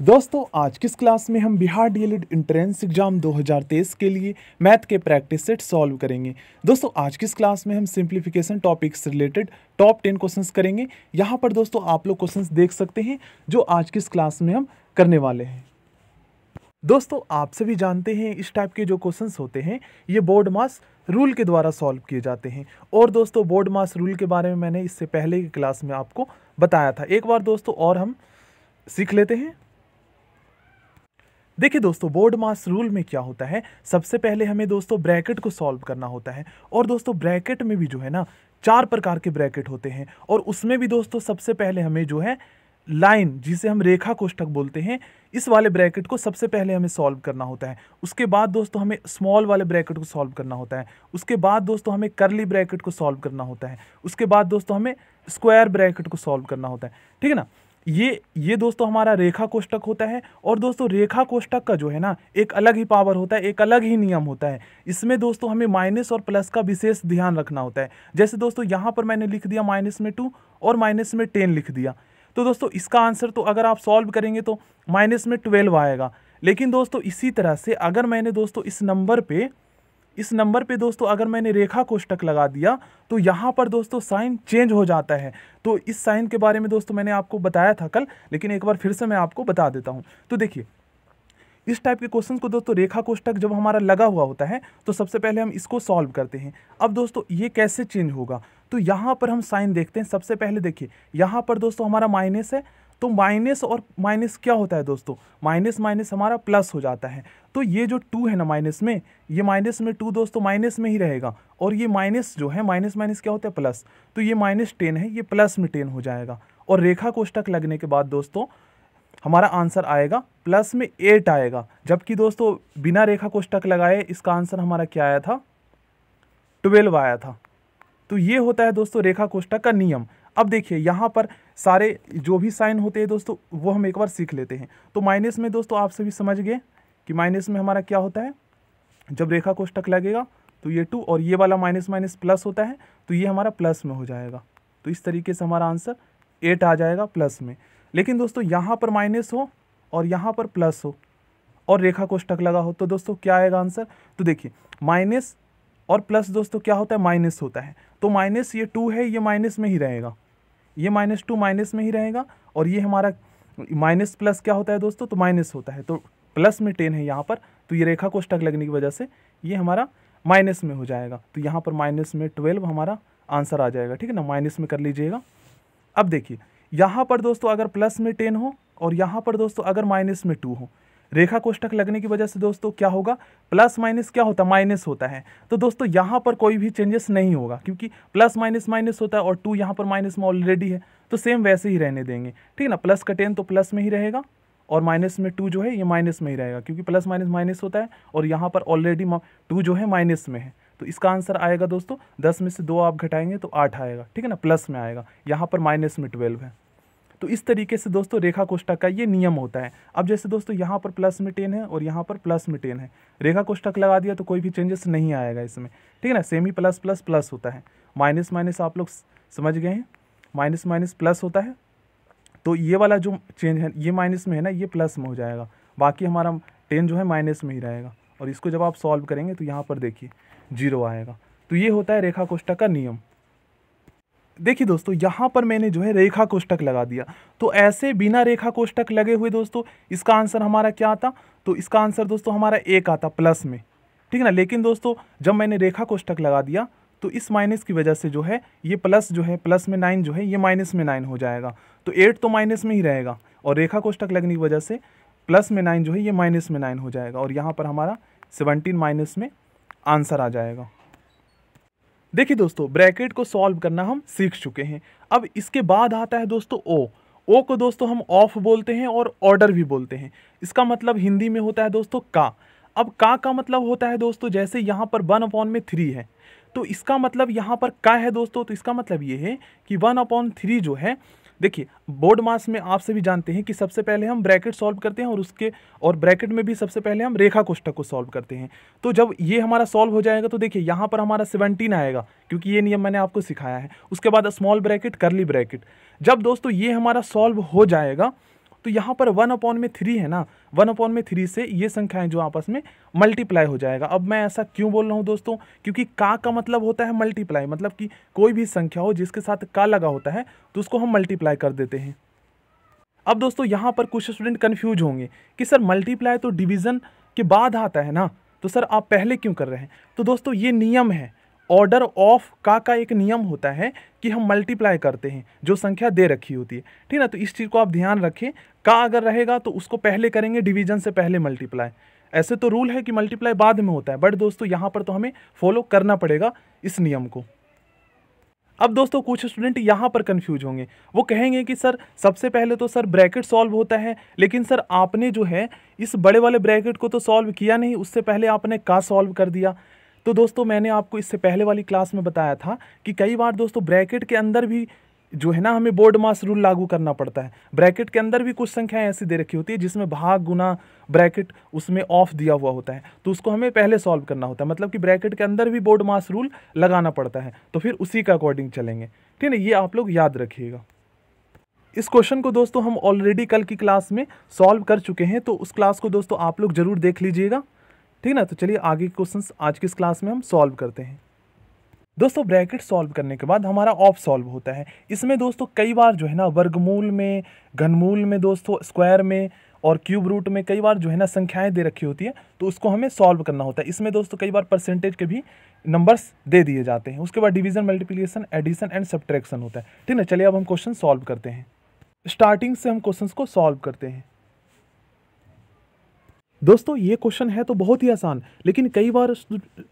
दोस्तों आज किस क्लास में हम बिहार डीएलएड एंट्रेंस एग्जाम 2023 के लिए मैथ के प्रैक्टिस सेट सॉल्व करेंगे। दोस्तों आज किस क्लास में हम सिंप्लीफिकेशन टॉपिक से रिलेटेड टॉप 10 क्वेश्चंस करेंगे। यहाँ पर दोस्तों आप लोग क्वेश्चंस देख सकते हैं जो आज किस क्लास में हम करने वाले हैं। दोस्तों आप सभी जानते हैं इस टाइप के जो क्वेश्चंस होते हैं ये बोर्ड मास रूल के द्वारा सॉल्व किए जाते हैं। और दोस्तों बोर्ड मास रूल के बारे में मैंने इससे पहले की क्लास में आपको बताया था। एक बार दोस्तों और हम सीख लेते हैं। देखिए दोस्तों बोर्ड मास रूल में क्या होता है, सबसे पहले हमें दोस्तों ब्रैकेट को सॉल्व करना होता है। और दोस्तों ब्रैकेट में भी जो है ना 4 प्रकार के ब्रैकेट होते हैं और उसमें भी दोस्तों सबसे पहले हमें जो है लाइन जिसे हम रेखा कोष्ठक बोलते हैं इस वाले ब्रैकेट को सबसे पहले हमें सॉल्व करना होता है। उसके बाद दोस्तों हमें स्मॉल वाले ब्रैकेट को सॉल्व करना होता है। उसके बाद दोस्तों हमें कर्ली ब्रैकेट को सॉल्व करना होता है। उसके बाद दोस्तों हमें स्क्वायर ब्रैकेट को सॉल्व करना होता है। ठीक है ना। ये दोस्तों हमारा रेखा कोष्ठक होता है। और दोस्तों रेखा कोष्ठक का जो है ना एक अलग ही पावर होता है, एक अलग ही नियम होता है। इसमें दोस्तों हमें माइनस और प्लस का विशेष ध्यान रखना होता है। जैसे दोस्तों यहाँ पर मैंने लिख दिया माइनस में 2 और माइनस में 10 लिख दिया, तो दोस्तों इसका आंसर तो अगर आप सॉल्व करेंगे तो माइनस में 12 आएगा। लेकिन दोस्तों इसी तरह से अगर मैंने दोस्तों इस नंबर पे दोस्तों अगर मैंने रेखा कोष्ठक लगा दिया तो यहाँ पर दोस्तों साइन चेंज हो जाता है। तो इस साइन के बारे में दोस्तों मैंने आपको बताया था कल, लेकिन एक बार फिर से मैं आपको बता देता हूँ। तो देखिए इस टाइप के क्वेश्चन को दोस्तों रेखा कोष्ठक जब हमारा लगा हुआ होता है तो सबसे पहले हम इसको सॉल्व करते हैं। अब दोस्तों ये कैसे चेंज होगा, तो यहाँ पर हम साइन देखते हैं। सबसे पहले देखिए यहाँ पर दोस्तों हमारा माइनस है, तो माइनस और माइनस क्या होता है दोस्तों, माइनस माइनस हमारा प्लस हो जाता है। तो ये जो 2 है ना माइनस में, ये माइनस में 2 दोस्तों माइनस में ही रहेगा। और ये माइनस जो है माइनस माइनस क्या होता है प्लस, तो ये माइनस 10 है, ये प्लस में 10 हो जाएगा। और रेखा कोष्ठक लगने के बाद दोस्तों हमारा आंसर आएगा प्लस में 8 आएगा। जबकि दोस्तों बिना रेखा कोष्ठक लगाए इसका आंसर हमारा क्या आया था, 12 आया था। तो ये होता है दोस्तों रेखा कोष्ठक का नियम। अब देखिए यहाँ पर सारे जो भी साइन होते हैं दोस्तों वो हम एक बार सीख लेते हैं। तो माइनस में दोस्तों आप सभी समझ गए कि माइनस में हमारा क्या होता है, जब रेखा कोष्ठक लगेगा तो ये 2 और ये वाला माइनस माइनस प्लस होता है, तो ये हमारा प्लस में हो जाएगा। तो इस तरीके से हमारा आंसर 8 आ जाएगा प्लस में। लेकिन दोस्तों यहाँ पर माइनस हो और यहाँ पर प्लस हो और रेखा कोष्ठक लगा हो तो दोस्तों क्या आएगा आंसर, तो देखिए माइनस और प्लस दोस्तों क्या होता है, माइनस होता है। तो माइनस ये 2 है, ये माइनस में ही रहेगा, ये -2 माइनस में ही रहेगा। और ये हमारा माइनस प्लस क्या होता है दोस्तों, तो माइनस होता है। तो प्लस में 10 है यहाँ पर, तो ये रेखा कोष्ठक लगने की वजह से ये हमारा माइनस में हो जाएगा। तो यहाँ पर माइनस में 12 हमारा आंसर आ जाएगा। ठीक है ना, माइनस में कर लीजिएगा। अब देखिए यहाँ पर दोस्तों अगर प्लस में 10 हो और यहाँ पर दोस्तों अगर माइनस में 2 हो, रेखा कोष्ठक लगने की वजह से दोस्तों क्या होगा, प्लस माइनस क्या होता है, माइनस होता है। तो दोस्तों यहाँ पर कोई भी चेंजेस नहीं होगा क्योंकि प्लस माइनस माइनस होता है और 2 यहाँ पर माइनस में ऑलरेडी है, तो सेम वैसे ही रहने देंगे। ठीक है ना, प्लस का 10 तो प्लस में ही रहेगा और माइनस में 2 जो है ये माइनस में ही रहेगा क्योंकि प्लस माइनस माइनस होता है और यहाँ पर ऑलरेडी 2 जो है माइनस में है। तो इसका आंसर आएगा दोस्तों 10 में से 2 आप घटाएंगे तो 8 आएगा। ठीक है ना, प्लस में आएगा, यहाँ पर माइनस में 12 है। तो इस तरीके से दोस्तों रेखा कोष्ठक का ये नियम होता है। अब जैसे दोस्तों यहाँ पर प्लस में 10 है और यहाँ पर प्लस में 10 है, रेखा कोष्ठक लगा दिया तो कोई भी चेंजेस नहीं आएगा इसमें। ठीक है ना, सेम ही प्लस प्लस प्लस होता है, माइनस माइनस आप लोग समझ गए हैं, माइनस माइनस प्लस होता है। तो ये वाला जो चेंज है ये माइनस में है ना, ये प्लस में हो जाएगा, बाकी हमारा 10 जो है माइनस में ही रहेगा। और इसको जब आप सॉल्व करेंगे तो यहाँ पर देखिए 0 आएगा। तो ये होता है रेखा कोष्ठक का नियम। देखिए दोस्तों यहाँ पर मैंने जो है रेखा कोष्ठक लगा दिया, तो ऐसे बिना रेखा कोष्ठक लगे हुए दोस्तों इसका आंसर हमारा क्या आता, तो इसका आंसर दोस्तों हमारा 1 आता प्लस में। ठीक है ना, लेकिन दोस्तों जब मैंने रेखा कोष्ठक लगा दिया तो इस माइनस की वजह से जो है ये प्लस जो है प्लस में 9 जो है ये माइनस में 9 हो जाएगा। तो 8 तो माइनस में ही रहेगा और रेखा कोष्ठक लगने की वजह से प्लस में 9 जो है ये माइनस में 9 हो जाएगा और यहाँ पर हमारा 17 माइनस में आंसर आ जाएगा। देखिए दोस्तों ब्रैकेट को सॉल्व करना हम सीख चुके हैं। अब इसके बाद आता है दोस्तों ओ को दोस्तों हम ऑफ बोलते हैं और ऑर्डर भी बोलते हैं। इसका मतलब हिंदी में होता है दोस्तों का। अब का मतलब होता है दोस्तों जैसे यहाँ पर 1/3 है, तो इसका मतलब यहाँ पर का है दोस्तों, तो इसका मतलब ये है कि 1/3 जो है, देखिए बोर्ड मास में आप सभी जानते हैं कि सबसे पहले हम ब्रैकेट सॉल्व करते हैं और ब्रैकेट में भी सबसे पहले हम रेखा कोष्ठक को सॉल्व करते हैं। तो जब ये हमारा सॉल्व हो जाएगा तो देखिए यहाँ पर हमारा 17 आएगा क्योंकि ये नियम मैंने आपको सिखाया है। उसके बाद स्मॉल ब्रैकेट कर्ली ब्रैकेट। जब दोस्तों ये हमारा सॉल्व हो जाएगा तो यहाँ पर 1/3 है ना, 1/3 से ये संख्याएं जो आपस में मल्टीप्लाई हो जाएगा। अब मैं ऐसा क्यों बोल रहा हूँ दोस्तों, क्योंकि का मतलब होता है मल्टीप्लाई, मतलब कि कोई भी संख्या हो जिसके साथ का लगा होता है तो उसको हम मल्टीप्लाई कर देते हैं। अब दोस्तों यहाँ पर कुछ स्टूडेंट कन्फ्यूज होंगे कि सर मल्टीप्लाई तो डिवीज़न के बाद आता है ना, तो सर आप पहले क्यों कर रहे हैं। तो दोस्तों ये नियम है, ऑर्डर ऑफ का एक नियम होता है कि हम मल्टीप्लाई करते हैं जो संख्या दे रखी होती है, ठीक है ना। तो इस चीज़ को आप ध्यान रखें, का अगर रहेगा तो उसको पहले करेंगे, डिवीजन से पहले मल्टीप्लाई। ऐसे तो रूल है कि मल्टीप्लाई बाद में होता है, बट दोस्तों यहाँ पर तो हमें फॉलो करना पड़ेगा इस नियम को। अब दोस्तों कुछ स्टूडेंट यहाँ पर कंफ्यूज होंगे, वो कहेंगे कि सर सबसे पहले तो सर ब्रैकेट सॉल्व होता है, लेकिन सर आपने जो है इस बड़े वाले ब्रैकेट को तो सॉल्व किया नहीं, उससे पहले आपने का सॉल्व कर दिया। तो दोस्तों मैंने आपको इससे पहले वाली क्लास में बताया था कि कई बार दोस्तों ब्रैकेट के अंदर भी जो है ना हमें बोर्ड मास रूल लागू करना पड़ता है। ब्रैकेट के अंदर भी कुछ संख्याएं ऐसी दे रखी होती है जिसमें भाग गुना ब्रैकेट उसमें ऑफ दिया हुआ होता है, तो उसको हमें पहले सॉल्व करना होता है, मतलब कि ब्रैकेट के अंदर भी बोर्ड मास रूल लगाना पड़ता है, तो फिर उसी का अकॉर्डिंग चलेंगे, ठीक है ना। ये आप लोग याद रखिएगा। इस क्वेश्चन को दोस्तों हम ऑलरेडी कल की क्लास में सॉल्व कर चुके हैं, तो उस क्लास को दोस्तों आप लोग जरूर देख लीजिएगा, ठीक ना। तो चलिए आगे के क्वेश्चंस आज की इस क्लास में हम सॉल्व करते हैं। दोस्तों ब्रैकेट सॉल्व करने के बाद हमारा ऑफ सॉल्व होता है। इसमें दोस्तों कई बार जो है ना वर्गमूल में, घनमूल में दोस्तों, स्क्वायर में और क्यूब रूट में कई बार जो है ना संख्याएं दे रखी होती है, तो उसको हमें सॉल्व करना होता है। इसमें दोस्तों कई बार परसेंटेज के भी नंबर्स दे दिए जाते हैं। उसके बाद division, multiplication, addition and subtraction होता है, ठीक है। चलिए अब हम क्वेश्चन सॉल्व करते हैं। स्टार्टिंग से हम क्वेश्चन को सॉल्व करते हैं। दोस्तों ये क्वेश्चन है तो बहुत ही आसान, लेकिन कई बार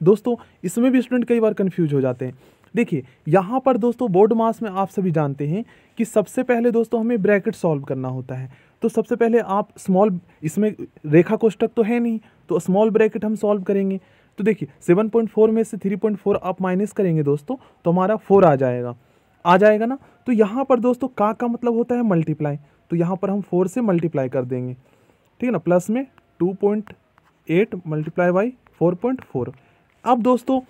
दोस्तों इसमें भी स्टूडेंट कई बार कंफ्यूज हो जाते हैं। देखिए यहाँ पर दोस्तों बोर्ड मास में आप सभी जानते हैं कि सबसे पहले दोस्तों हमें ब्रैकेट सॉल्व करना होता है। तो सबसे पहले आप स्मॉल, इसमें रेखा कोष्ठक तो है नहीं, तो स्मॉल ब्रैकेट हम सॉल्व करेंगे। तो देखिए 7.4 में से 3.4 आप माइनस करेंगे दोस्तों, तो हमारा 4 आ जाएगा ना। तो यहाँ पर दोस्तों का मतलब होता है मल्टीप्लाई, तो यहाँ पर हम 4 से मल्टीप्लाई कर देंगे, ठीक है ना। प्लस में 2.8 मल्टीप्लाई बाई 4.4। अब दोस्तों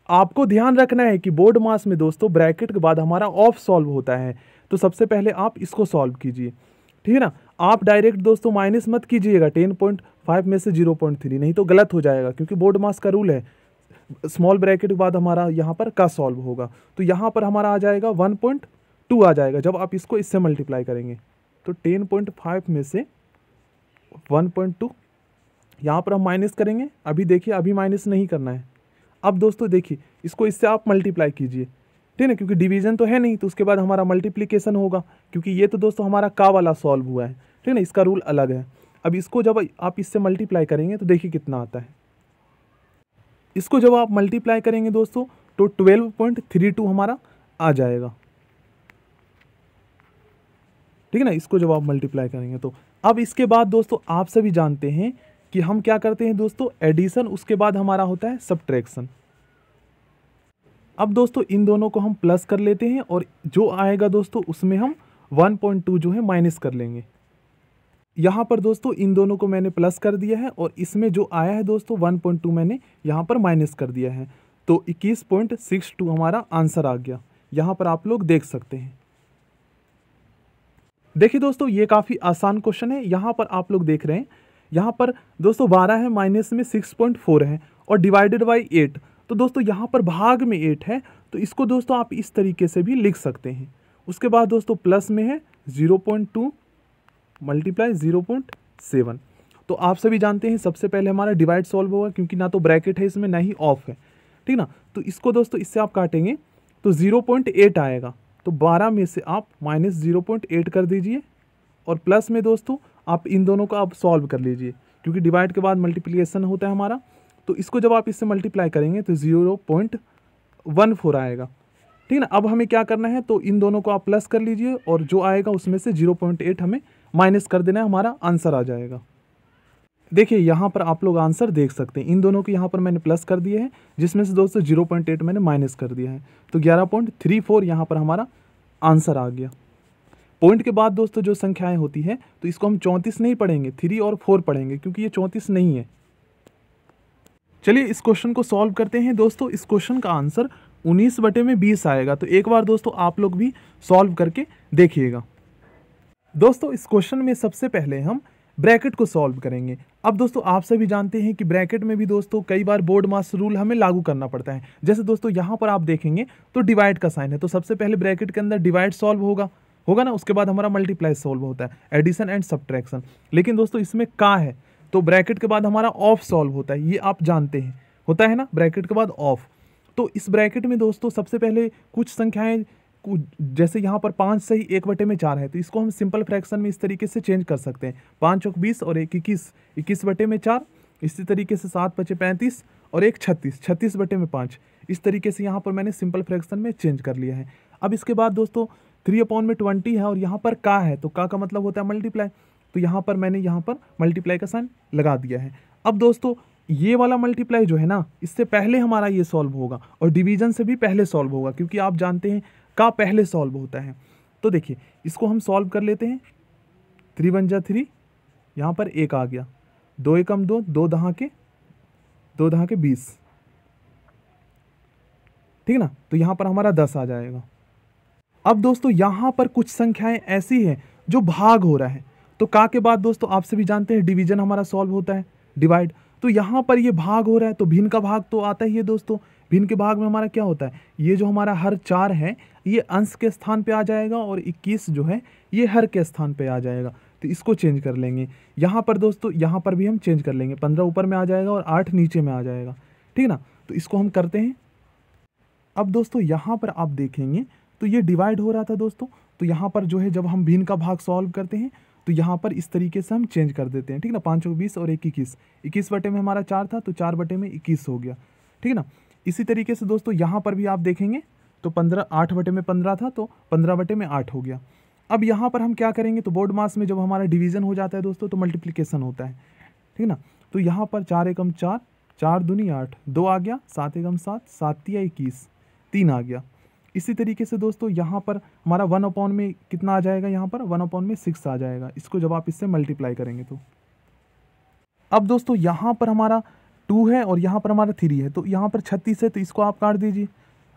आपको ध्यान रखना है कि बोर्ड मास में दोस्तों ब्रैकेट के बाद हमारा ऑफ सॉल्व होता है, तो सबसे पहले आप इसको सॉल्व कीजिए, ठीक है ना। आप डायरेक्ट दोस्तों माइनस मत कीजिएगा 10.5 में से 0.3, नहीं तो गलत हो जाएगा, क्योंकि बोर्ड मास का रूल है स्मॉल ब्रैकेट के बाद हमारा यहाँ पर का सॉल्व होगा। तो यहाँ पर हमारा आ जाएगा 1.2 आ जाएगा जब आप इसको इससे मल्टीप्लाई करेंगे। तो 10.5 में से 1.2 यहाँ पर हम माइनस करेंगे। अभी देखिए अभी माइनस नहीं करना है। अब दोस्तों देखिए इसको इससे आप मल्टीप्लाई कीजिए, ठीक है ना, क्योंकि डिवीजन तो है नहीं, तो उसके बाद हमारा मल्टीप्लिकेशन होगा, क्योंकि ये तो दोस्तों हमारा का वाला सॉल्व हुआ है, ठीक है ना, इसका रूल अलग है। अब इसको जब आप इससे मल्टीप्लाई करेंगे तो देखिए कितना आता है। इसको जब आप मल्टीप्लाई करेंगे दोस्तों तो 12.32 हमारा आ जाएगा, ठीक है ना। इसको जब आप मल्टीप्लाई करेंगे तो अब इसके बाद दोस्तों आप सभी जानते हैं कि हम क्या करते हैं दोस्तों, एडिशन, उसके बाद हमारा होता है सब्ट्रैक्शन। अब दोस्तों इन दोनों को हम प्लस कर लेते हैं और जो आएगा दोस्तों उसमें हम 1.2 जो है माइनस कर लेंगे। यहाँ पर दोस्तों इन दोनों को मैंने प्लस कर दिया है और इसमें जो आया है दोस्तों 1.2 मैंने यहाँ पर माइनस कर दिया है, तो 21.62 हमारा आंसर आ गया। यहाँ पर आप लोग देख सकते हैं। देखिए दोस्तों ये काफ़ी आसान क्वेश्चन है। यहाँ पर आप लोग देख रहे हैं, यहाँ पर दोस्तों 12 है, माइनस में 6.4 है और डिवाइडेड बाई 8। तो दोस्तों यहाँ पर भाग में 8 है, तो इसको दोस्तों आप इस तरीके से भी लिख सकते हैं। उसके बाद दोस्तों प्लस में है 0.2 मल्टीप्लाई 0.7। तो आप सभी जानते हैं सबसे पहले हमारा डिवाइड सॉल्व होगा, क्योंकि ना तो ब्रैकेट है इसमें ना ही ऑफ है, ठीक ना। तो इसको दोस्तों इससे आप काटेंगे तो 0.8 आएगा। तो 12 में से आप माइनस 0.8 कर दीजिए और प्लस में दोस्तों आप इन दोनों को आप सॉल्व कर लीजिए, क्योंकि डिवाइड के बाद मल्टीप्लिकेशन होता है हमारा। तो इसको जब आप इससे मल्टीप्लाई करेंगे तो 0.14 आएगा, ठीक है ना। अब हमें क्या करना है, तो इन दोनों को आप प्लस कर लीजिए और जो आएगा उसमें से 0.8 हमें माइनस कर देना है, हमारा आंसर आ जाएगा। देखिए यहाँ पर आप लोग आंसर देख सकते हैं, इन दोनों को यहाँ पर मैंने प्लस कर दिए हैं, जिसमें से दोस्तों 0.8 मैंने माइनस कर दिया है, तो 11.34 यहाँ पर हमारा आंसर आ गया। पॉइंट के बाद दोस्तों जो संख्याएं होती है तो इसको हम 34 नहीं पढ़ेंगे, 3 और 4 पढ़ेंगे, क्योंकि ये 34 नहीं है। चलिए इस क्वेश्चन को सॉल्व करते हैं दोस्तों। इस क्वेश्चन का आंसर 19/20 आएगा। तो एक बार दोस्तों आप लोग भी सॉल्व करके देखिएगा। दोस्तों इस क्वेश्चन में सबसे पहले हम ब्रैकेट को सॉल्व करेंगे। अब दोस्तों आप सभी जानते हैं कि ब्रैकेट में भी दोस्तों कई बार बोर्ड मास रूल हमें लागू करना पड़ता है। जैसे दोस्तों यहाँ पर आप देखेंगे तो डिवाइड का साइन है, तो सबसे पहले ब्रैकेट के अंदर डिवाइड सॉल्व होगा होगा ना, उसके बाद हमारा मल्टीप्लाई सॉल्व होता है, एडिशन एंड सब्ट्रैक्शन। लेकिन दोस्तों इसमें का है तो ब्रैकेट के बाद हमारा ऑफ सॉल्व होता है, ये आप जानते हैं, होता है ना ब्रैकेट के बाद ऑफ। तो इस ब्रैकेट में दोस्तों सबसे पहले कुछ संख्याएं जैसे यहाँ पर 5 सही 1/4 है, तो इसको हम सिंपल फ्रैक्शन में इस तरीके से चेंज कर सकते हैं, 5 चौक 20 और 1 21, 21/4। इसी तरीके से 7 5 35 और 1 36, 36/5। इस तरीके से यहाँ पर मैंने सिंपल फ्रैक्शन में चेंज कर लिया है। अब इसके बाद दोस्तों 3/20 है और यहाँ पर का है, तो का मतलब होता है मल्टीप्लाई, तो यहाँ पर मैंने यहाँ पर मल्टीप्लाई का साइन लगा दिया है। अब दोस्तों ये वाला मल्टीप्लाई जो है ना, इससे पहले हमारा ये सॉल्व होगा और डिवीजन से भी पहले सॉल्व होगा, क्योंकि आप जानते हैं का पहले सॉल्व होता है। तो देखिए इसको हम सॉल्व कर लेते हैं। 3 1 जा 3, यहाँ पर 1 आ गया, 2 एकम 2, 2 दहा के 20, ठीक ना, तो यहाँ पर हमारा 10 आ जाएगा। अब दोस्तों यहाँ पर कुछ संख्याएं ऐसी हैं जो भाग हो रहा है, तो का के बाद दोस्तों आप सभी जानते हैं डिवीजन हमारा सॉल्व होता है, डिवाइड। तो यहाँ पर ये भाग हो रहा है तो भिन्न का भाग तो आता ही है दोस्तों। भिन्न के भाग में हमारा क्या होता है, ये जो हमारा हर 4 है ये अंश के स्थान पे आ जाएगा और 21 जो है ये हर के स्थान पे आ जाएगा, तो इसको चेंज कर लेंगे। यहाँ पर दोस्तों यहाँ पर भी हम चेंज कर लेंगे, 15 ऊपर में आ जाएगा और 8 नीचे में आ जाएगा, ठीक ना। तो इसको हम करते हैं। अब दोस्तों यहाँ पर आप देखेंगे तो ये डिवाइड हो रहा था दोस्तों, तो यहाँ पर जो है जब हम भिन्न का भाग सॉल्व करते हैं तो यहाँ पर इस तरीके से हम चेंज कर देते हैं, ठीक ना। 5 चौक 20 और 1 21, 21 बटे में हमारा 4 था तो 4 बटे में 21 हो गया, ठीक ना। इसी तरीके से दोस्तों यहाँ पर भी आप देखेंगे तो 15 8 बटे में 15 था तो 15 बटे में 8 हो गया। अब यहाँ पर हम क्या करेंगे, तो बोर्ड मास में जब हमारा डिवीजन हो जाता है दोस्तों तो मल्टीप्लिकेशन होता है, ठीक ना। तो यहाँ पर 4 एकम 4, 4 दूनी 8, 2 आ गया, 7 एकम 7, 7 तिया 21, 3 आ गया। इसी तरीके से दोस्तों यहाँ पर हमारा 1/में में कितना आ जाएगा, यहाँ पर 1/में में 6 आ जाएगा, इसको जब आप इससे मल्टीप्लाई करेंगे तो। अब दोस्तों यहाँ पर हमारा 2 है और यहाँ पर हमारा 3 है, तो यहाँ पर 36 है तो इसको आप काट दीजिए,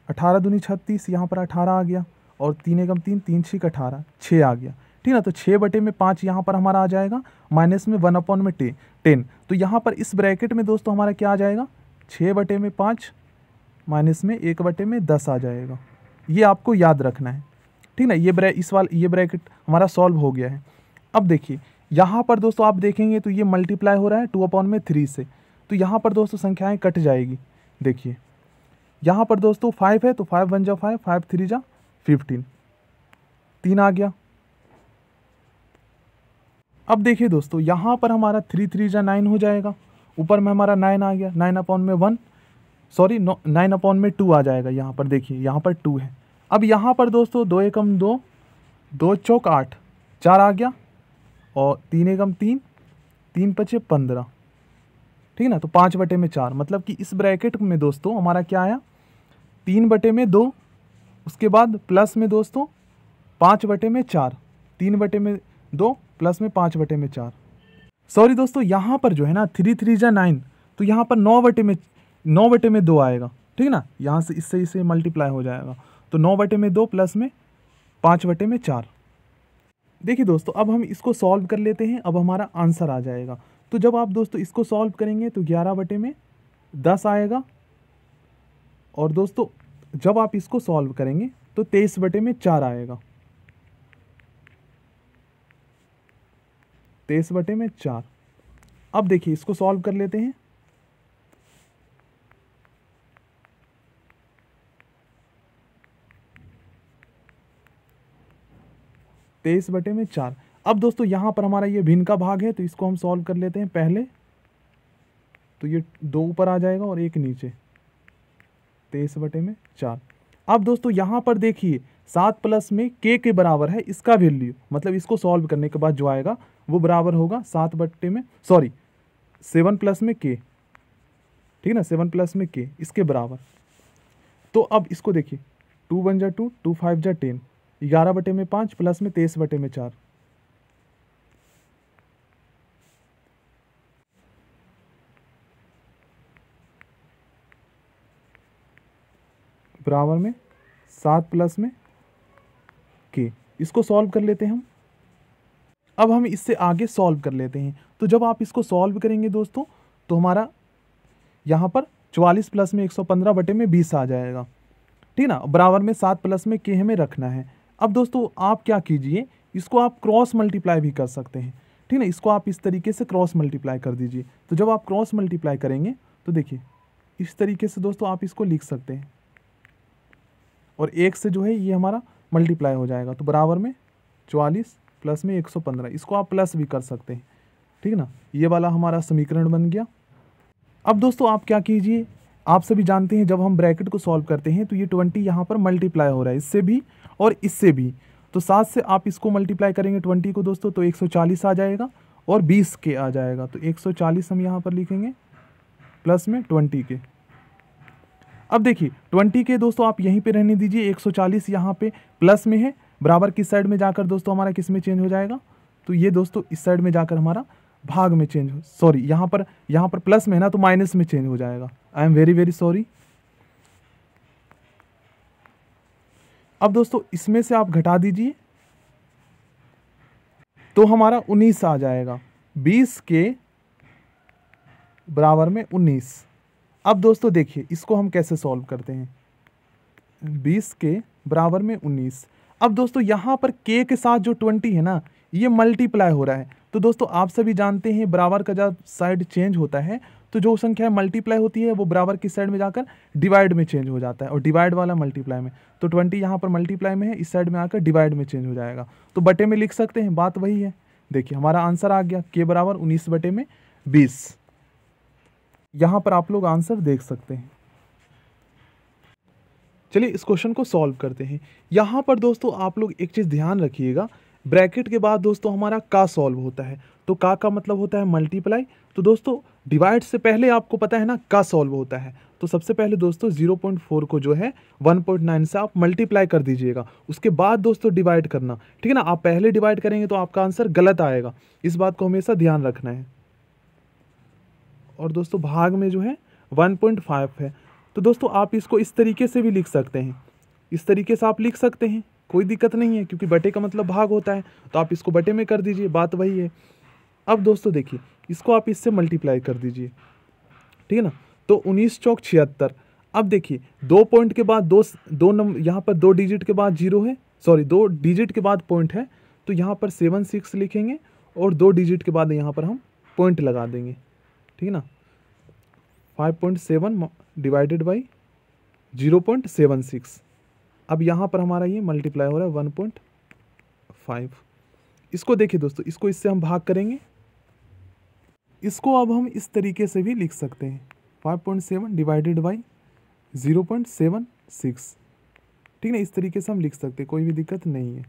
18 दूनी 36, यहाँ पर 18 आ गया और 3 एकम 3, 3 6 18, 6 आ गया, ठीक ना। तो 6 बटे में 5 यहाँ पर हमारा आ जाएगा, माइनस में 1/में 10। तो यहाँ पर इस ब्रैकेट में दोस्तों हमारा क्या आ जाएगा, 6 बटे में 5 माइनस में 1 बटे में 10 आ जाएगा। ये आपको याद रखना है, ठीक ना। ये ब्रैकेट हमारा सॉल्व हो गया है। अब देखिए यहाँ पर दोस्तों आप देखेंगे तो ये मल्टीप्लाई हो रहा है 2/3 से, तो यहाँ पर दोस्तों संख्याएं कट जाएगी। देखिए यहाँ पर दोस्तों 5 है तो 5 1 जा 5, 5 3 जा 15, 3 आ गया। अब देखिए दोस्तों यहाँ पर हमारा 3 3 जा 9 हो जाएगा, ऊपर में हमारा 9 आ गया, 9/1 सॉरी 9/में 2 आ जाएगा। यहाँ पर देखिए यहाँ पर 2 है। अब यहाँ पर दोस्तों 2 एकम 2, 2 चौक 8, 4 आ गया और 3 एकम 3, 3 पचे 15, ठीक है ना। तो 5 बटे में 4, मतलब कि इस ब्रैकेट में दोस्तों हमारा क्या आया, 3 बटे में 2, उसके बाद प्लस में दोस्तों 5 बटे में 4, 3 बटे में 2 प्लस में 5 बटे में 4। सॉरी दोस्तों यहाँ पर जो है ना 3 3 जा 9, तो यहाँ पर 9 बटे में 2 आएगा, ठीक है ना। यहाँ से इससे मल्टीप्लाई हो जाएगा, तो 9 बटे में 2 प्लस में 5 बटे में 4। देखिए दोस्तों अब हम इसको सॉल्व कर लेते हैं, अब हमारा आंसर आ जाएगा। तो जब आप दोस्तों इसको सॉल्व करेंगे तो 11 बटे में 10 आएगा, और दोस्तों जब आप इसको सॉल्व करेंगे तो 23 बटे में 4 आएगा, 23 बटे में 4। अब देखिए इसको सॉल्व कर लेते हैं। तेईस बटे में 4। अब दोस्तों यहाँ पर हमारा ये भिन्न का भाग है तो इसको हम सॉल्व कर लेते हैं पहले, तो ये 2 ऊपर आ जाएगा और 1 नीचे, 23 बटे में 4। अब दोस्तों यहाँ पर देखिए 7 प्लस में k के बराबर है इसका वैल्यू, मतलब इसको सॉल्व करने के बाद जो आएगा वो बराबर होगा 7 बटे में 7 प्लस में k, ठीक है ना, 7 प्लस में k इसके बराबर। तो अब इसको देखिए 2 1 जा 2, 2 5 जा 10, 11 बटे में 5 प्लस में 23 बटे में 4, बराबर में 7 प्लस में k। इसको सॉल्व कर लेते हैं हम। अब हम इससे आगे सॉल्व कर लेते हैं। तो जब आप इसको सॉल्व करेंगे दोस्तों तो हमारा यहाँ पर 44 प्लस में 115 बटे में 20 आ जाएगा, ठीक ना। बराबर में 7 प्लस में के हमें रखना है। अब दोस्तों आप क्या कीजिए, इसको आप क्रॉस मल्टीप्लाई भी कर सकते हैं, ठीक ना। इसको आप इस तरीके से क्रॉस मल्टीप्लाई कर दीजिए। तो जब आप क्रॉस मल्टीप्लाई करेंगे तो देखिए इस तरीके से दोस्तों आप इसको लिख सकते हैं, और एक से जो है ये हमारा मल्टीप्लाई हो जाएगा। तो बराबर में 44 प्लस में 115, इसको आप प्लस भी कर सकते हैं, ठीक ना। ये वाला हमारा समीकरण बन गया। अब दोस्तों आप क्या कीजिए, आप सभी जानते हैं जब हम ब्रैकेट को सॉल्व करते हैं तो ये 20 यहाँ पर मल्टीप्लाई हो रहा है इससे भी और इससे भी। तो 7 से आप इसको मल्टीप्लाई करेंगे 20 को दोस्तों तो 140 आ जाएगा और 20 के आ जाएगा। तो 140 हम यहाँ पर लिखेंगे प्लस में 20 के। अब देखिए 20 के दोस्तों आप यहीं पे रहने दीजिए, 140 यहाँ पे प्लस में है, बराबर किस साइड में जाकर दोस्तों हमारा किस में चेंज हो जाएगा, तो ये दोस्तों इस साइड में जाकर हमारा भाग में चेंज हो, सॉरी यहाँ पर प्लस में है ना तो माइनस में चेंज हो जाएगा। I am very very sorry. अब दोस्तों इसमें से आप घटा दीजिए तो हमारा 19 आ जाएगा, 20 के बराबर में 19। अब दोस्तों देखिए इसको हम कैसे सॉल्व करते हैं, 20 के बराबर में 19। अब दोस्तों यहाँ पर k के साथ जो 20 है ना ये मल्टीप्लाई हो रहा है। तो दोस्तों आप सभी जानते हैं बराबर का जब साइड चेंज होता है तो जो संख्या मल्टीप्लाई होती है वो बराबर की साइड में जाकर डिवाइड में चेंज हो जाता है, और डिवाइड वाला मल्टीप्लाई में। तो 20 यहाँ पर मल्टीप्लाई में है, इस साइड में आकर डिवाइड में चेंज हो जाएगा। तो बटे में लिख सकते हैं, बात वही है। देखिए हमारा आंसर आ गया k बराबर 19 बटे में 20। यहाँ पर आप लोग आंसर देख सकते हैं। चलिए इस क्वेश्चन को सॉल्व करते हैं। यहाँ पर दोस्तों आप लोग एक चीज़ ध्यान रखिएगा, ब्रैकेट के बाद दोस्तों हमारा का सॉल्व होता है। तो का मतलब होता है मल्टीप्लाई। तो दोस्तों डिवाइड से पहले आपको पता है ना का सॉल्व होता है। तो सबसे पहले दोस्तों 0.4 को जो है 1.9 से आप मल्टीप्लाई कर दीजिएगा, उसके बाद दोस्तों डिवाइड करना, ठीक है ना। आप पहले डिवाइड करेंगे तो आपका आंसर गलत आएगा, इस बात को हमेशा ध्यान रखना है। और दोस्तों भाग में जो है 1.5 है। तो दोस्तों आप इसको इस तरीके से भी लिख सकते हैं, इस तरीके से आप लिख सकते हैं, कोई दिक्कत नहीं है, क्योंकि बटे का मतलब भाग होता है। तो आप इसको बटे में कर दीजिए, बात वही है। अब दोस्तों देखिए इसको आप इससे मल्टीप्लाई कर दीजिए, ठीक है ना। तो 19 चौक 76। अब देखिए 2 पॉइंट के बाद दो नंबर, यहाँ पर 2 डिजिट के बाद 0 है, सॉरी 2 डिजिट के बाद पॉइंट है। तो यहाँ पर 76 लिखेंगे और 2 डिजिट के बाद यहाँ पर हम पॉइंट लगा देंगे, ठीक है ना। 5.7 डिवाइडेड बाई 0.76। अब यहाँ पर हमारा ये मल्टीप्लाई हो रहा है 1.5। इसको देखिए दोस्तों, इसको इससे हम भाग करेंगे, इसको अब हम इस तरीके से भी लिख सकते हैं 5.7 डिवाइडेड बाई 0.76, ठीक है ना। इस तरीके से हम लिख सकते हैं, कोई भी दिक्कत नहीं है।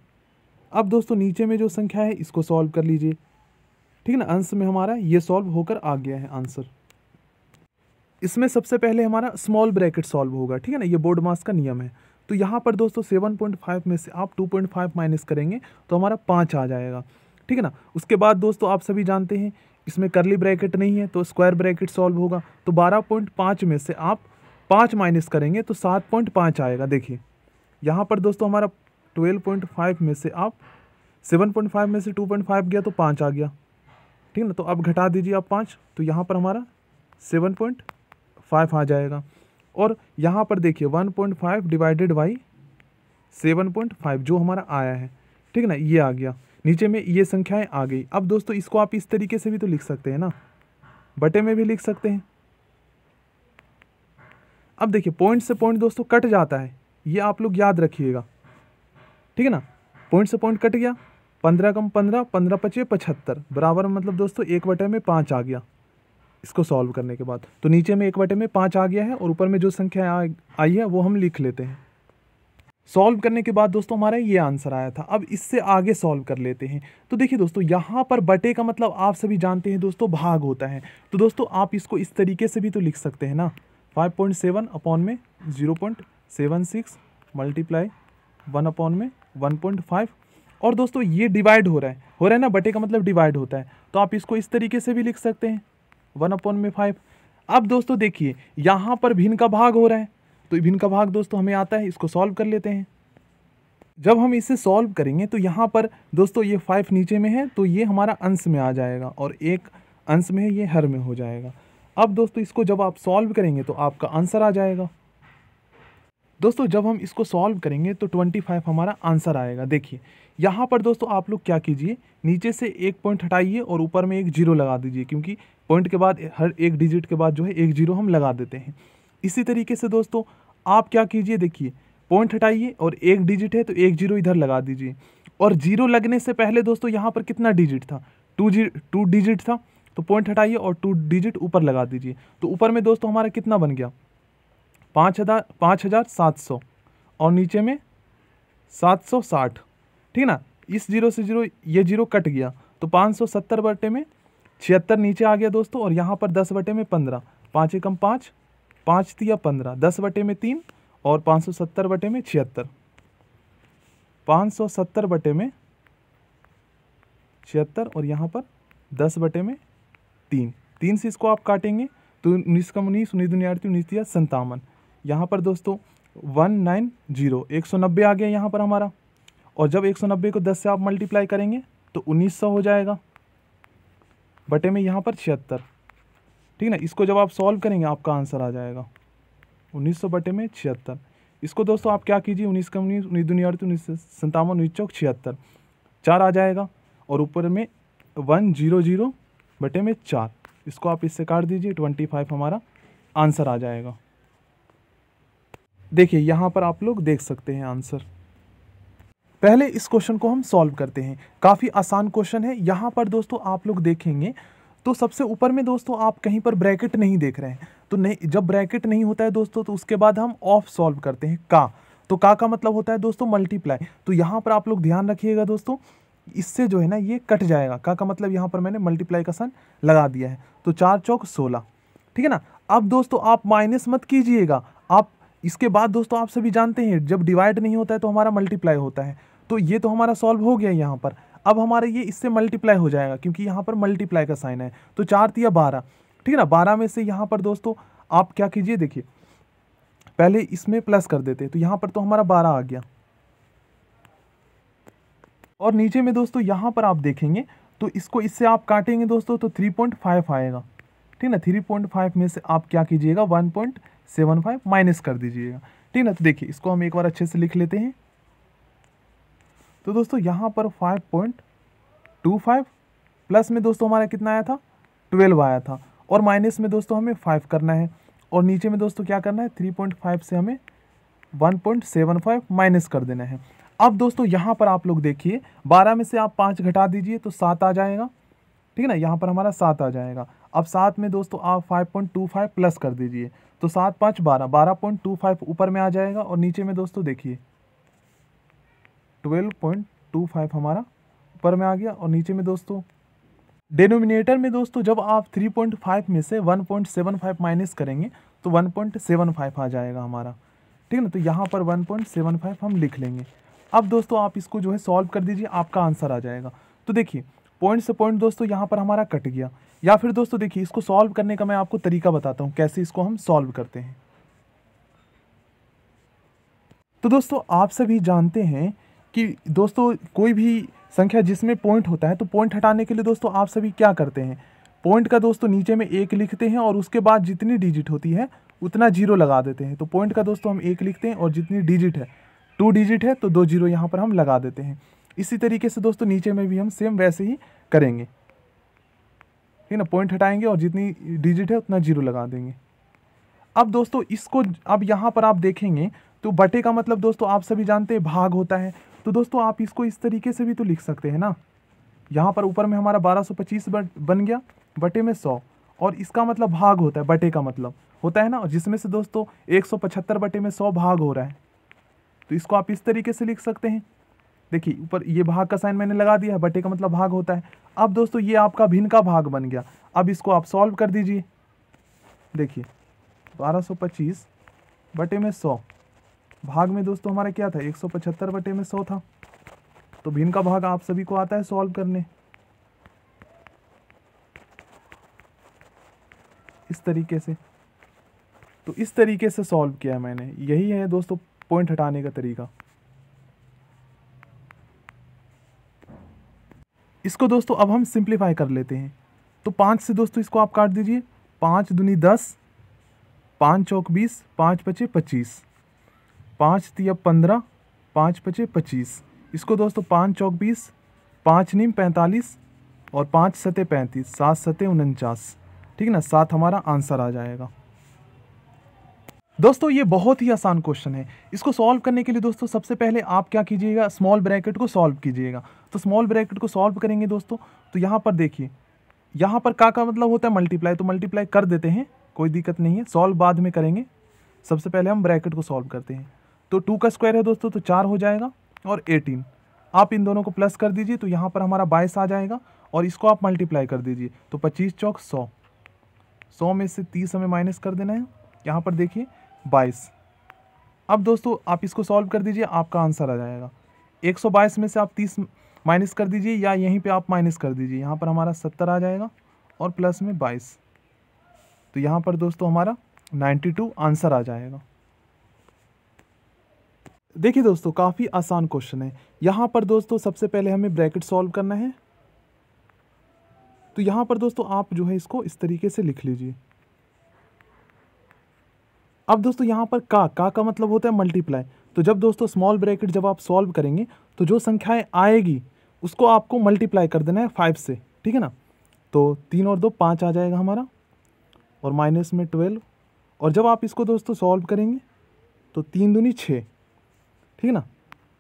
अब दोस्तों नीचे में जो संख्या है इसको सॉल्व कर लीजिए, ठीक है ना। अंश में हमारा ये सॉल्व होकर आ गया है आंसर। इसमें सबसे पहले हमारा स्मॉल ब्रैकेट सॉल्व होगा, ठीक है ना, ये बोर्ड मास का नियम है। तो यहाँ पर दोस्तों 7.5 में से आप 2.5 माइनस करेंगे तो हमारा 5 आ जाएगा, ठीक है ना। उसके बाद दोस्तों आप सभी जानते हैं इसमें करली ब्रैकेट नहीं है तो स्क्वायर ब्रैकेट सॉल्व होगा। तो 12.5 में से आप 5 माइनस करेंगे तो 7.5 आएगा। देखिए यहाँ पर दोस्तों हमारा 12.5 में से आप 7.5 में से 2.5 गया तो 5 आ गया, ठीक है ना। तो अब घटा दीजिए आप 5, तो यहाँ पर हमारा 7.5 आ जाएगा। और यहाँ पर देखिए 1.5 डिवाइडेड बाई 7.5 जो हमारा आया है, ठीक है ना, ये आ गया। नीचे में ये संख्याएं आ गई। अब दोस्तों इसको आप इस तरीके से भी तो लिख सकते हैं ना, बटे में भी लिख सकते हैं। अब देखिए पॉइंट से पॉइंट दोस्तों कट जाता है, ये आप लोग याद रखिएगा, ठीक है ना। पॉइंट से पॉइंट कट गया, 15 कम 15, 15 पचे 75 बराबर मतलब दोस्तों 1/5 आ गया इसको सॉल्व करने के बाद। तो नीचे में 1/5 आ गया है और ऊपर में जो संख्या आई है वो हम लिख लेते हैं। सॉल्व करने के बाद दोस्तों हमारा ये आंसर आया था। अब इससे आगे सॉल्व कर लेते हैं। तो देखिए दोस्तों यहाँ पर बटे का मतलब आप सभी जानते हैं दोस्तों भाग होता है। तो दोस्तों आप इसको इस तरीके से भी तो लिख सकते हैं ना, 5.7 अपॉन में 0.76 मल्टीप्लाई 1 अपॉन में 1.5। और दोस्तों ये डिवाइड हो रहा है ना, बटे का मतलब डिवाइड होता है। तो आप इसको इस तरीके से भी लिख सकते हैं 1 अपॉन में 5। अब दोस्तों देखिए यहाँ पर भिन्न का भाग हो रहा है, तो भिन्न का भाग दोस्तों हमें आता है, इसको सॉल्व कर लेते हैं। जब हम इसे सॉल्व करेंगे तो यहाँ पर दोस्तों ये 5 नीचे में है तो ये हमारा अंश में आ जाएगा और एक अंश में है ये हर में हो जाएगा। अब दोस्तों इसको जब आप सॉल्व करेंगे तो आपका आंसर आ जाएगा। दोस्तों जब हम इसको सॉल्व करेंगे तो 25 हमारा आंसर आएगा। देखिए यहाँ पर दोस्तों आप लोग क्या कीजिए, नीचे से एक पॉइंट हटाइए और ऊपर में एक जीरो लगा दीजिए, क्योंकि पॉइंट के बाद हर एक डिजिट के बाद जो है एक जीरो हम लगा देते हैं। इसी तरीके से दोस्तों आप क्या कीजिए, देखिए पॉइंट हटाइए और एक डिजिट है तो एक जीरो इधर लगा दीजिए, और जीरो लगने से पहले दोस्तों यहाँ पर कितना डिजिट था, टू डिजिट था, तो पॉइंट हटाइए और 2 डिजिट ऊपर लगा दीजिए। तो ऊपर में दोस्तों हमारा कितना बन गया, 5700 और नीचे में 760, ठीक ना। इस जीरो से जीरो ये जीरो कट गया तो 570 बटे में 76 नीचे आ गया दोस्तों, और यहाँ पर 10 बटे में 15, 5 एकम 5, 5 तिया 15, 10 बटे में 3 और 570 बटे में 76, 570 बटे में 76 और यहाँ पर 10 बटे में 3, 3 से इसको आप काटेंगे तो 19 का 19, 19 दूनी 38, 19 तिया 57, यहाँ पर दोस्तों 190, 190 आ गया यहाँ पर हमारा। और जब 190 को 10 से आप मल्टीप्लाई करेंगे तो 1900 हो जाएगा, बटे में यहाँ पर 76, ठीक ना। इसको जब आप सॉल्व करेंगे आपका आंसर आ जाएगा 1900 बटे में 76। इसको दोस्तों आप क्या कीजिए, 19 का 19, 19 दूनी 38, 19 57, 19 चौक 76, 4 आ जाएगा और ऊपर में 100 बटे में 4, इसको आप इससे काट दीजिए, 25 हमारा आंसर आ जाएगा। देखिए यहाँ पर आप लोग देख सकते हैं आंसर। पहले इस क्वेश्चन को हम सॉल्व करते हैं, काफ़ी आसान क्वेश्चन है। यहाँ पर दोस्तों आप लोग देखेंगे तो सबसे ऊपर में दोस्तों आप कहीं पर ब्रैकेट नहीं देख रहे हैं, तो नहीं, जब ब्रैकेट नहीं होता है दोस्तों तो उसके बाद हम ऑफ सॉल्व करते हैं का। तो का मतलब होता है दोस्तों मल्टीप्लाई। तो यहाँ पर आप लोग ध्यान रखिएगा दोस्तों, इससे जो है ना ये कट जाएगा, का मतलब यहाँ पर मैंने मल्टीप्लाई का साइन लगा दिया है, तो 4 चौक 16, ठीक है ना। अब दोस्तों आप माइनस मत कीजिएगा, आप इसके बाद दोस्तों आप सभी जानते हैं जब डिवाइड नहीं होता है तो हमारा मल्टीप्लाई होता है। तो ये तो हमारा सॉल्व हो गया यहाँ पर। अब हमारा ये इससे मल्टीप्लाई हो जाएगा क्योंकि यहाँ पर मल्टीप्लाई का साइन है, तो 4 तिया 12, ठीक है ना। 12 में से यहाँ पर दोस्तों आप क्या कीजिए, देखिए पहले इसमें प्लस कर देते, तो यहाँ पर तो हमारा 12 आ गया, और नीचे में दोस्तों यहाँ पर आप देखेंगे तो इसको इससे आप काटेंगे दोस्तों तो 3.5 आएगा, ठीक ना। 3.5 में से आप क्या कीजिएगा, 1.75 माइनस कर दीजिएगा, ठीक ना। तो देखिए इसको हम एक बार अच्छे से लिख लेते हैं। तो दोस्तों यहाँ पर 5.25 प्लस में दोस्तों हमारा कितना आया था, 12 आया था, और माइनस में दोस्तों हमें 5 करना है, और नीचे में दोस्तों क्या करना है, 3.5 से हमें 1.75 माइनस कर देना है। अब दोस्तों यहाँ पर आप लोग देखिए 12 में से आप 5 घटा दीजिए तो 7 आ जाएगा, ठीक है ना। यहाँ पर हमारा 7 आ जाएगा। अब 7 में दोस्तों आप 5.25 प्लस कर दीजिए तो 7 5 12, 12.25 ऊपर में आ जाएगा, और नीचे में दोस्तों देखिए 12.25 हमारा ऊपर में आ गया, और नीचे में दोस्तों डिनोमिनेटर में दोस्तों जब आप 3.5 में से 1.75 माइनस करेंगे तो 1.75 आ जाएगा हमारा, ठीक है ना। तो यहाँ पर 1.75 हम लिख लेंगे। अब दोस्तों आप इसको जो है सॉल्व कर दीजिए, आपका आंसर आ जाएगा। तो देखिए पॉइंट से पॉइंट दोस्तों यहाँ पर हमारा कट गया, या फिर दोस्तों देखिए इसको सॉल्व करने का मैं आपको तरीका बताता हूँ कैसे इसको हम सॉल्व करते हैं। तो दोस्तों आप सभी जानते हैं कि दोस्तों कोई भी संख्या जिसमें पॉइंट होता है तो पॉइंट हटाने के लिए दोस्तों आप सभी क्या करते हैं, पॉइंट का दोस्तों नीचे में 1 लिखते हैं और उसके बाद जितनी डिजिट होती है उतना जीरो लगा देते हैं। तो पॉइंट का दोस्तों हम 1 लिखते हैं और जितनी डिजिट है 2 डिजिट है तो 2 जीरो यहाँ पर हम लगा देते हैं। इसी तरीके से दोस्तों नीचे में भी हम सेम वैसे ही करेंगे, ठीक है ना। पॉइंट हटाएंगे और जितनी डिजिट है उतना जीरो लगा देंगे। अब दोस्तों इसको अब यहाँ पर आप देखेंगे तो बटे का मतलब दोस्तों आप सभी जानते हैं भाग होता है। तो दोस्तों आप इसको इस तरीके से भी तो लिख सकते हैं ना, यहाँ पर ऊपर में हमारा 1225 बन गया बटे में 100, और इसका मतलब भाग होता है, बटे का मतलब होता है ना, और जिसमें से दोस्तों 175 बटे में 100 भाग हो रहा है। तो इसको आप इस तरीके से लिख सकते हैं। देखिए ऊपर ये भाग का साइन मैंने लगा दिया है, बटे का मतलब भाग होता है। अब दोस्तों ये आपका भिन्न का भाग बन गया। अब इसको आप सॉल्व कर दीजिए। देखिए 1225 बटे में 100 भाग में दोस्तों हमारा क्या था, 175 बटे में 100 था। तो भिन्न का भाग आप सभी को आता है सॉल्व करने, इस तरीके से। तो इस तरीके से सॉल्व किया मैंने, यही है दोस्तों पॉइंट हटाने का तरीका। इसको दोस्तों अब हम सिंप्लीफाई कर लेते हैं। तो 5 से दोस्तों इसको आप काट दीजिए, 5 दूनी 10, 5 चौक 20, 5 पचे 25, 5 तिया 15, 5 पचे 25। इसको दोस्तों 5 चौक 20, 5 नीम 45 और 5 सते 35, 7 सते 49, ठीक है ना। 7 हमारा आंसर आ जाएगा। दोस्तों ये बहुत ही आसान क्वेश्चन है। इसको सॉल्व करने के लिए दोस्तों सबसे पहले आप क्या कीजिएगा, स्मॉल ब्रैकेट को सॉल्व कीजिएगा। तो स्मॉल ब्रैकेट को सॉल्व करेंगे दोस्तों, तो यहाँ पर देखिए, यहाँ पर का मतलब होता है मल्टीप्लाई, तो मल्टीप्लाई कर देते हैं, कोई दिक्कत नहीं है, सॉल्व बाद में करेंगे। सबसे पहले हम ब्रैकेट को सॉल्व करते हैं। तो 2 का स्क्वायर है दोस्तों, तो 4 हो जाएगा और 18। आप इन दोनों को प्लस कर दीजिए, तो यहाँ पर हमारा 22 आ जाएगा और इसको आप मल्टीप्लाई कर दीजिए। तो 25 चौक 100, 100 में से 30 हमें माइनस कर देना है। यहाँ पर देखिए 22। अब दोस्तों आप इसको सॉल्व कर दीजिए, आपका आंसर आ जाएगा। 122 में से आप 30 माइनस कर दीजिए या यहीं पे आप माइनस कर दीजिए। यहाँ पर हमारा 70 आ जाएगा और प्लस में 22, तो यहाँ पर दोस्तों हमारा 92 आंसर आ जाएगा। देखिए दोस्तों काफ़ी आसान क्वेश्चन है। यहाँ पर दोस्तों सबसे पहले हमें ब्रैकेट सॉल्व करना है। तो यहाँ पर दोस्तों आप जो है इसको इस तरीके से लिख लीजिए। अब दोस्तों यहाँ पर का मतलब होता है मल्टीप्लाई। तो जब दोस्तों स्मॉल ब्रैकेट जब आप सॉल्व करेंगे तो जो संख्याएं आएगी उसको आपको मल्टीप्लाई कर देना है 5 से, ठीक है ना। तो 3 और 2 5 आ जाएगा हमारा और माइनस में 12। और जब आप इसको दोस्तों सॉल्व करेंगे तो 3 दूनी 6, ठीक है ना।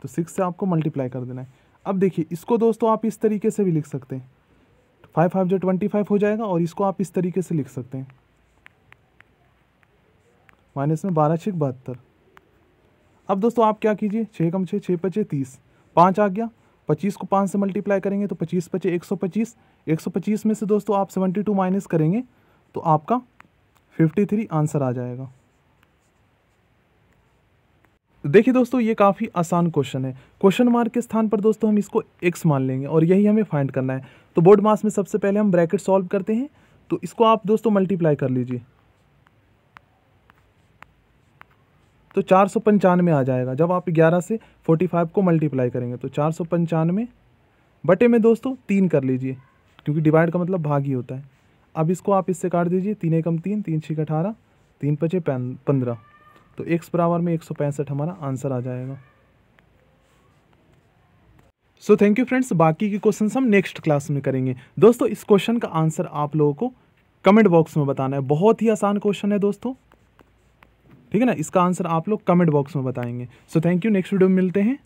तो 6 से आपको मल्टीप्लाई कर देना है। अब देखिए इसको दोस्तों आप इस तरीके से भी लिख सकते हैं, 5 5 जो 25 हो जाएगा और इसको आप इस तरीके से लिख सकते हैं, माइनस में 12 6 72। अब दोस्तों आप क्या कीजिए, 6 कम 6 6 पचे 30, 5 आ गया। 25 को 5 से मल्टीप्लाई करेंगे तो 25 पचे 125, 125 में से दोस्तों आप 72 माइनस करेंगे तो आपका 53 आंसर आ जाएगा। देखिए दोस्तों ये काफ़ी आसान क्वेश्चन है। क्वेश्चन मार्क के स्थान पर दोस्तों हम इसको x मान लेंगे और यही हमें फाइंड करना है। तो बोर्ड मास में सबसे पहले हम ब्रैकेट सॉल्व करते हैं। तो इसको आप दोस्तों मल्टीप्लाई कर लीजिए, तो 495 आ जाएगा। जब आप 11 से 45 को मल्टीप्लाई करेंगे तो 495 बटे में दोस्तों 3 कर लीजिए, क्योंकि डिवाइड का मतलब भाग ही होता है। अब इसको आप इससे काट दीजिए, 3 एकम 3, 3 6 18, 3 पचे 15, तो x बराबर में 165 हमारा आंसर आ जाएगा। सो थैंक यू फ्रेंड्स, बाकी के क्वेश्चन हम नेक्स्ट क्लास में करेंगे। दोस्तों इस क्वेश्चन का आंसर आप लोगों को कमेंट बॉक्स में बताना है। बहुत ही आसान क्वेश्चन है दोस्तों, ठीक है ना। इसका आंसर आप लोग कमेंट बॉक्स में बताएंगे। So thank you, next video में मिलते हैं।